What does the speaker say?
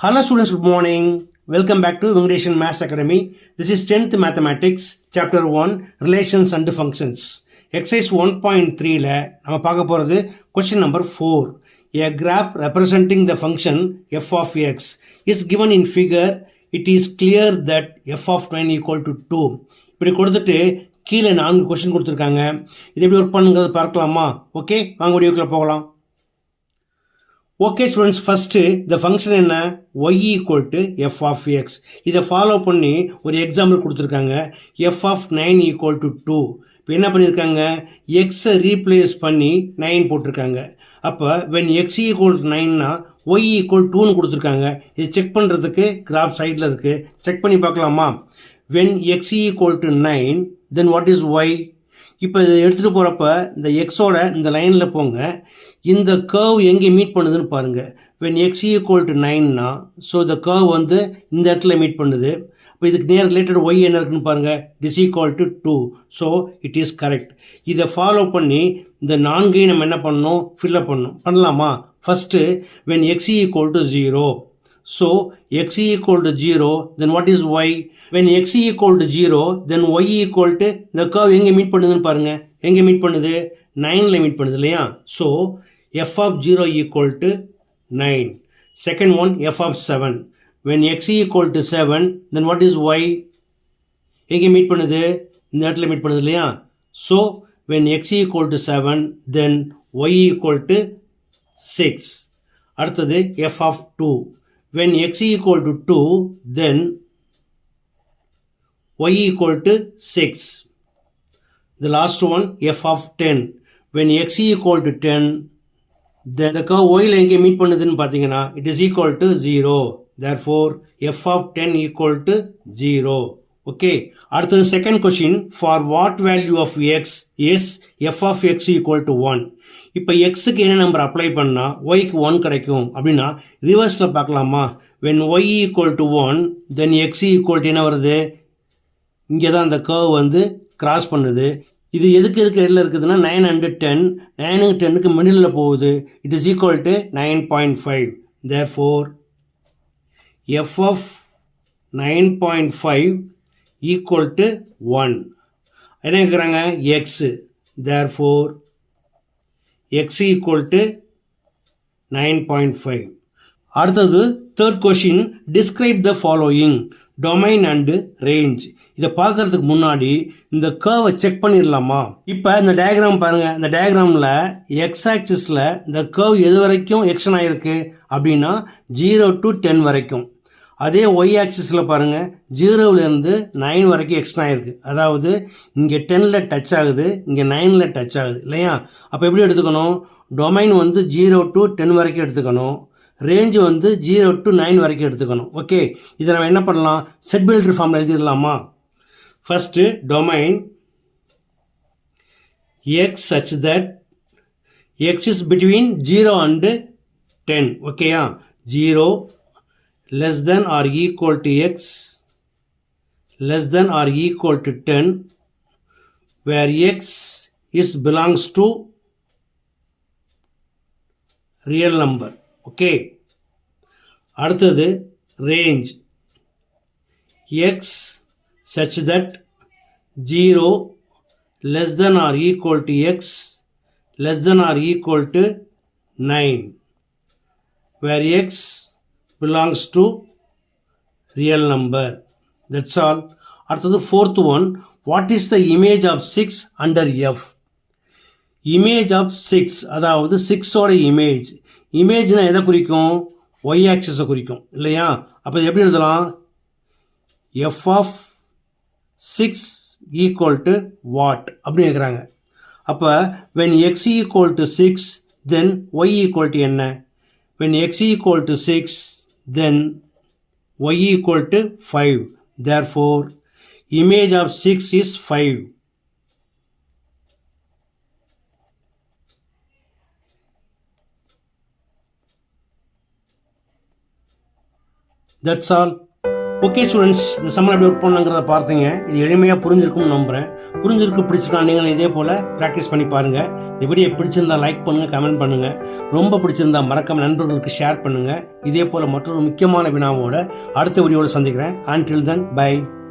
Hello students, good morning. Welcome back to Vengadeshan Maths Academy. This is 10th Mathematics, Chapter 1, Relations and Functions. Exercise 1.3ல நம்ம பார்க்க போகிறது question number 4. A graph representing the function f of x is given in figure. It is clear that f of 9 equal to 2. இப்படி கொடுத்துட்டு கீழே 4 question கொடுத்துருக்காங்க. இது எப்படி work பண்ணுங்கிறது பார்க்கலாமா? ஓகே, வாங்க வீடியோக்குள்ள போகலாம். ஓகே ஸ்டூடெண்ட்ஸ், ஃபஸ்ட்டு இந்த ஃபங்க்ஷன் என்ன? y equal to F of X. இதை ஃபாலோ பண்ணி ஒரு எக்ஸாம்பிள் கொடுத்துருக்காங்க. F of 9 equal to 2. இப்போ என்ன பண்ணியிருக்காங்க? எக்ஸை ரீப்ளேஸ் பண்ணி 9 போட்டிருக்காங்க. அப்போ வென் எக்ஸ் ஈக்குவல் டு 9னா ஒய் ஈக்குவல் 2ன்னு கொடுத்துருக்காங்க. இது செக் பண்ணுறதுக்கு கிராஃப் சைடில் இருக்குது. செக் பண்ணி பார்க்கலாமா? When X equal to 9 then what is Y? இப்போ இதை எடுத்துகிட்டு போகிறப்ப இந்த எக்ஸோட இந்த லைனில் போங்க. இந்த கர்வ் எங்கே மீட் பண்ணுதுன்னு பாருங்கள். வென் எக்ஸ் ஈக்குவல் டு 9னா ஸோ இந்த கர்வ் வந்து இந்த இடத்துல மீட் பண்ணுது. இப்போ இதுக்கு நேர் ரிலேட்டட் ஒய் என்ன இருக்குன்னு பாருங்கள். It is equal to 2. So it is correct. இதை ஃபாலோ பண்ணி இந்த 4ஐயும் நம்ம என்ன பண்ணணும்? ஃபில்லப் பண்ணலாமா? First when X equal to 0. So x equal to 0, then what is y? When x equal to 0, then y equal to the curve எங்கே meet பண்ணுதுன்னு பாருங்க. எங்கே மீட் பண்ணுது? 9ல மீட் பண்ணுது இல்லையா? So f of 0 equal to 9. Second one, f of 7. When x equal to 7, then what is y? எங்கே meet பண்ணுது? இந்த இடத்துல மீட் பண்ணுது இல்லையா? So when x equal to 7, then y equal to 6. அடுத்தது f of 2. When x equal to 2, then y equal to 6. The last one, f of 10. When x equal to 10, then the curve y எங்கே meet பண்ணுதுன்னு பார்த்தீங்கன்னா it is equal to 0. Therefore, f of 10 equal to 0. Okay. அடுத்தது second question. For what value of x is f of x equal to 1? இப்போ எக்ஸுக்கு என்ன number apply பண்ணால் ஒய்க்கு 1 கிடைக்கும் அப்படின்னா ரிவர்ஸில் பார்க்கலாமா? When Y equal to 1 then X equal to என்ன வருது? இங்கே தான் அந்த கர்வ் வந்து கிராஸ் பண்ணுது. இது எதுக்கு இடையில இருக்குதுன்னா 9 and 10. 9 10க்கு மிடில் போகுது. It is equal to 9.5. Therefore F of 9.5 equal to 1. என்ன கேட்குறாங்க? X. Therefore x equal to 9.5. அடுத்தது third question. Describe the following domain and range. இதை பார்க்கறதுக்கு முன்னாடி இந்த கர்வை செக் பண்ணிடலாமா? இப்போ இந்த டயக்ராம் பாருங்கள். இந்த டயக்ராமில் எக்ஸ் ஆக்சிஸில் இந்த கர்வ் எது வரைக்கும் எக்ஸ்டன் ஆகிருக்கு அப்படின்னா 0 to 10 வரைக்கும். அதே ஒய் ஆக்சிஸில் பாருங்கள் 0லேருந்து 9 வரைக்கும் எக்ஸ்டன் ஆகிருக்கு. அதாவது இங்கே 10ல் டச் ஆகுது, இங்கே 9ல் டச் ஆகுது இல்லையா? அப்போ எப்படி எடுத்துக்கணும்? டொமைன் வந்து 0 to 10 வரைக்கும் எடுத்துக்கணும். ரேஞ்சு வந்து 0 to 9 வரைக்கும் எடுத்துக்கணும். ஓகே, இதை நம்ம என்ன பண்ணலாம்? செட் பில்டர் ஃபார்மில் எழுதிடலாமா? First domain X such that X is between 0 and 10. ஓகேயா? 0 less than or equal to x less than or equal to 10 where x is belongs to real number. Okay. அடுத்தது range x such that 0 less than or equal to x less than or equal to 9 where x belongs to real number. That's all. அடுத்தது fourth one. What is the image of 6 under f? Image of 6, அதாவது 6ஓட image. இமேஜ்னா எதை குறிக்கும்? Y ஆக்சிஸை குறிக்கும் இல்லையா? அப்போ எப்படி எழுதலாம்? f of 6 equal to what அப்படின்னு கேட்குறாங்க. அப்போ when x equal to 6 then y equal to என்ன? When x equal to 6 then y equal to 5. Therefore, image of 6 is 5. That's all. Okay students, இந்த சம்மர் எப்படி ஒர்க் பண்ணணுங்கிறத பார்த்தீங்க. இது எளிமையாக புரிஞ்சிருக்கும்னு நம்புகிறேன். பிடிச்சிருக்கா நீங்கள் இதே போல் ப்ராக்டிஸ் பண்ணி பாருங்கள். இந்த வீடியோ பிடிச்சிருந்தா லைக் பண்ணுங்கள், கமெண்ட் பண்ணுங்கள். ரொம்ப பிடிச்சிருந்தா மறக்காம நண்பர்களுக்கு ஷேர் பண்ணுங்கள். இதே போல் மற்றொரு முக்கியமான வினாவோட அடுத்த வீடியோவில் சந்திக்கிறேன். Until then, bye.